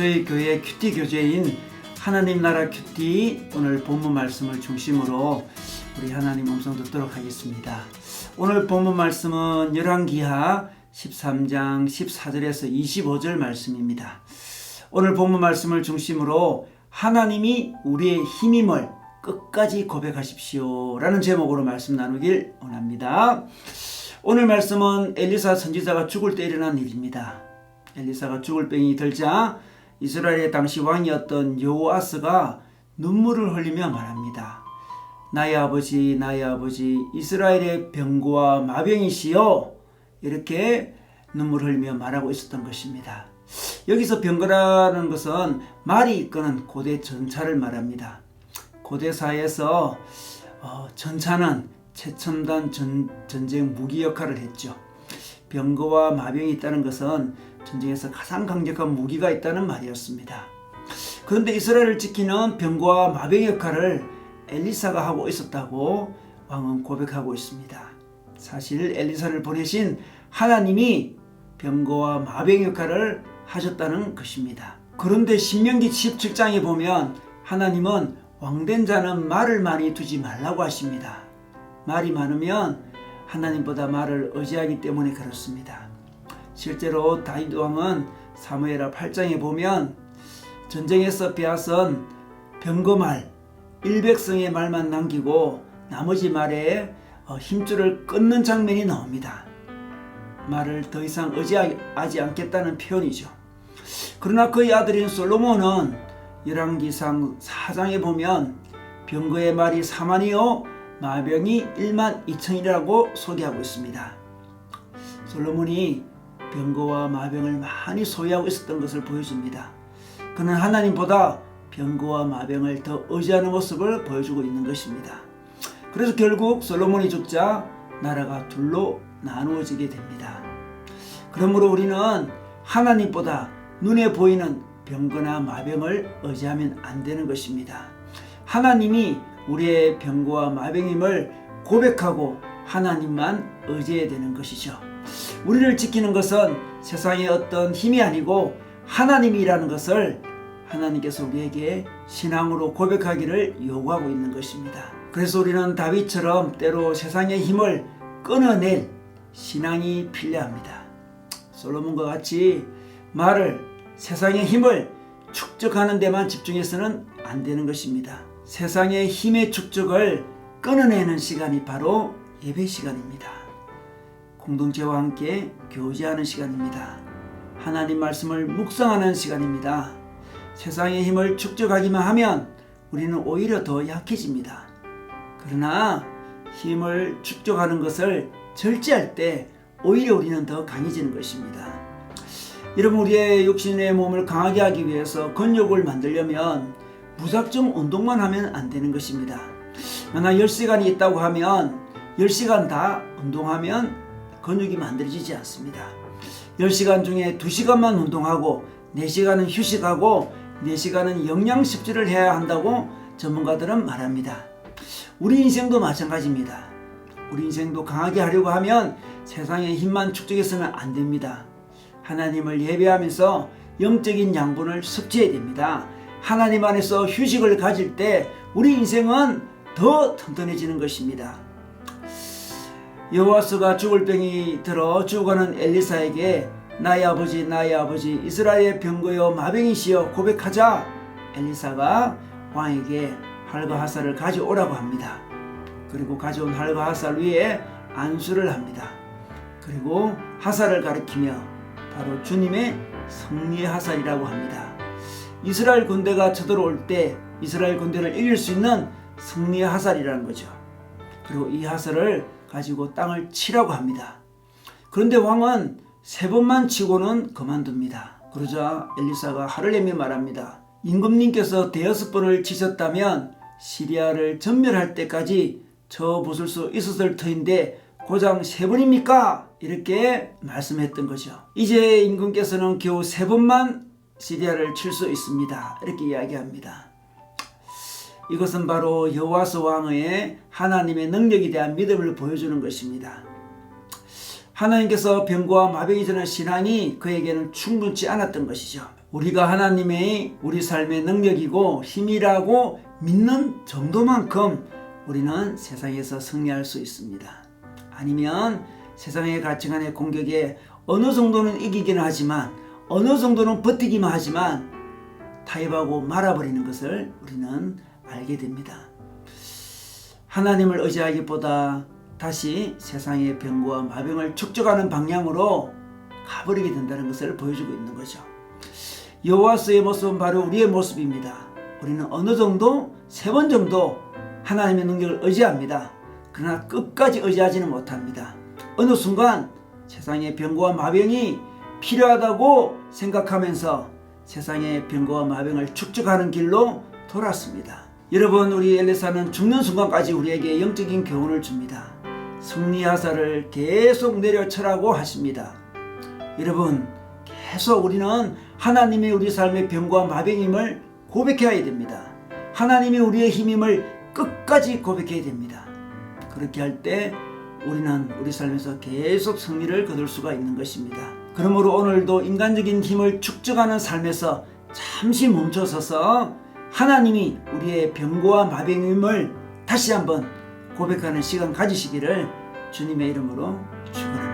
저희 교회 큐티 교재인 하나님 나라 큐티 오늘 본문 말씀을 중심으로 우리 하나님 음성 듣도록 하겠습니다. 오늘 본문 말씀은 열왕기하 13장 14절에서 25절 말씀입니다. 오늘 본문 말씀을 중심으로 하나님이 우리의 힘임을 끝까지 고백하십시오 라는 제목으로 말씀 나누길 원합니다. 오늘 말씀은 엘리사 선지자가 죽을 때 일어난 일입니다. 엘리사가 죽을 병이 들자 이스라엘의 당시 왕이었던 여호아스가 눈물을 흘리며 말합니다. 나의 아버지 이스라엘의 병고와 마병이시여, 이렇게 눈물 흘리며 말하고 있었던 것입니다. 여기서 병거라는 것은 말이 이끄는 고대 전차를 말합니다. 고대 사회에서 전차는 최첨단 전쟁 무기 역할을 했죠. 병거와 마병이 있다는 것은 전쟁에서 가장 강력한 무기가 있다는 말이었습니다. 그런데 이스라엘을 지키는 병거와 마병 역할을 엘리사가 하고 있었다고 왕은 고백하고 있습니다. 사실 엘리사를 보내신 하나님이 병거와 마병 역할을 하셨다는 것입니다. 그런데 신명기 17장에 보면 하나님은 왕된 자는 말을 많이 두지 말라고 하십니다. 말이 많으면 하나님보다 말을 의지하기 때문에 그렇습니다. 실제로 다윗 왕은 사무엘하 8장에 보면 전쟁에서 빼앗은 병거말 100성의 말만 남기고 나머지 말에 힘줄을 끊는 장면이 나옵니다. 말을 더 이상 의지하지 않겠다는 표현이죠. 그러나 그의 아들인 솔로몬은 열왕기상 4장에 보면 병거의 말이 4만이요 마병이 1만 2천이라고 소개하고 있습니다. 솔로몬이 병거와 마병을 많이 소유하고 있었던 것을 보여줍니다. 그는 하나님보다 병거와 마병을 더 의지하는 모습을 보여주고 있는 것입니다. 그래서 결국 솔로몬이 죽자 나라가 둘로 나누어지게 됩니다. 그러므로 우리는 하나님보다 눈에 보이는 병거나 마병을 의지하면 안 되는 것입니다. 하나님이 우리의 병거와 마병임을 고백하고 하나님만 의지해야 되는 것이죠. 우리를 지키는 것은 세상의 어떤 힘이 아니고 하나님이라는 것을 하나님께서 우리에게 신앙으로 고백하기를 요구하고 있는 것입니다. 그래서 우리는 다윗처럼 때로 세상의 힘을 끊어낼 신앙이 필요합니다. 솔로몬과 같이 세상의 힘을 축적하는 데만 집중해서는 안 되는 것입니다. 세상의 힘의 축적을 끊어내는 시간이 바로 예배 시간입니다. 공동체와 함께 교제하는 시간입니다. 하나님 말씀을 묵상하는 시간입니다. 세상의 힘을 축적하기만 하면 우리는 오히려 더 약해집니다. 그러나 힘을 축적하는 것을 절제할 때 오히려 우리는 더 강해지는 것입니다. 여러분, 우리의 육신의 몸을 강하게 하기 위해서 근육을 만들려면 무작정 운동만 하면 안 되는 것입니다. 만약 10시간이 있다고 하면 10시간 다 운동하면 근육이 만들어지지 않습니다. 10시간 중에 2시간만 운동하고 4시간은 휴식하고 4시간은 영양 섭취를 해야 한다고 전문가들은 말합니다. 우리 인생도 마찬가지입니다. 우리 인생도 강하게 하려고 하면 세상의 힘만 축적해서는 안 됩니다. 하나님을 예배하면서 영적인 양분을 섭취해야 됩니다. 하나님 안에서 휴식을 가질 때 우리 인생은 더 튼튼해지는 것입니다. 여호아스가 죽을 병이 들어 죽어가는 엘리사에게 나의 아버지 이스라엘의 병거여 마병이시여 고백하자 엘리사가 왕에게 활과 화살을 가져오라고 합니다. 그리고 가져온 활과 화살 위에 안수를 합니다. 그리고 화살을 가리키며 바로 주님의 승리의 화살이라고 합니다. 이스라엘 군대가 쳐들어올 때 이스라엘 군대를 이길 수 있는 승리의 화살이라는 거죠. 그리고 이 화살을 가지고 땅을 치라고 합니다. 그런데 왕은 3번만 치고는 그만둡니다. 그러자 엘리사가 화를 내며 말합니다. 임금님께서 5번을 치셨다면 시리아를 전멸할 때까지 쳐부술 수 있었을 터인데 고작 3번입니까? 이렇게 말씀했던 거죠. 이제 임금께서는 겨우 3번만 시리아를 칠 수 있습니다. 이렇게 이야기합니다. 이것은 바로 여호아스 왕의 하나님의 능력에 대한 믿음을 보여주는 것입니다. 하나님께서 병거와 마병이 되는 신앙이 그에게는 충분치 않았던 것이죠. 우리가 하나님의 우리 삶의 능력이고 힘이라고 믿는 정도만큼 우리는 세상에서 승리할 수 있습니다. 아니면 세상의 가치관의 공격에 어느 정도는 이기기는 하지만 어느 정도는 버티기만 하지만 타협하고 말아버리는 것을 우리는 알게 됩니다. 하나님을 의지하기보다 다시 세상의 병과 마병을 축적하는 방향으로 가버리게 된다는 것을 보여주고 있는 거죠. 여호와서의 모습은 바로 우리의 모습입니다. 우리는 어느 정도 3번 정도 하나님의 능력을 의지합니다. 그러나 끝까지 의지하지는 못합니다. 어느 순간 세상의 병과 마병이 필요하다고 생각하면서 세상의 병과 마병을 축적하는 길로 돌았습니다. 여러분, 우리 엘리사는 죽는 순간까지 우리에게 영적인 교훈을 줍니다. 승리하사를 계속 내려쳐라고 하십니다. 여러분, 계속 우리는 하나님이 우리 삶의 병과 마병임을 고백해야 됩니다. 하나님이 우리의 힘임을 끝까지 고백해야 됩니다. 그렇게 할 때 우리는 우리 삶에서 계속 승리를 거둘 수가 있는 것입니다. 그러므로 오늘도 인간적인 힘을 축적하는 삶에서 잠시 멈춰서서 하나님이 우리의 병과 마병임을 다시 한번 고백하는 시간 가지시기를 주님의 이름으로 축원합니다.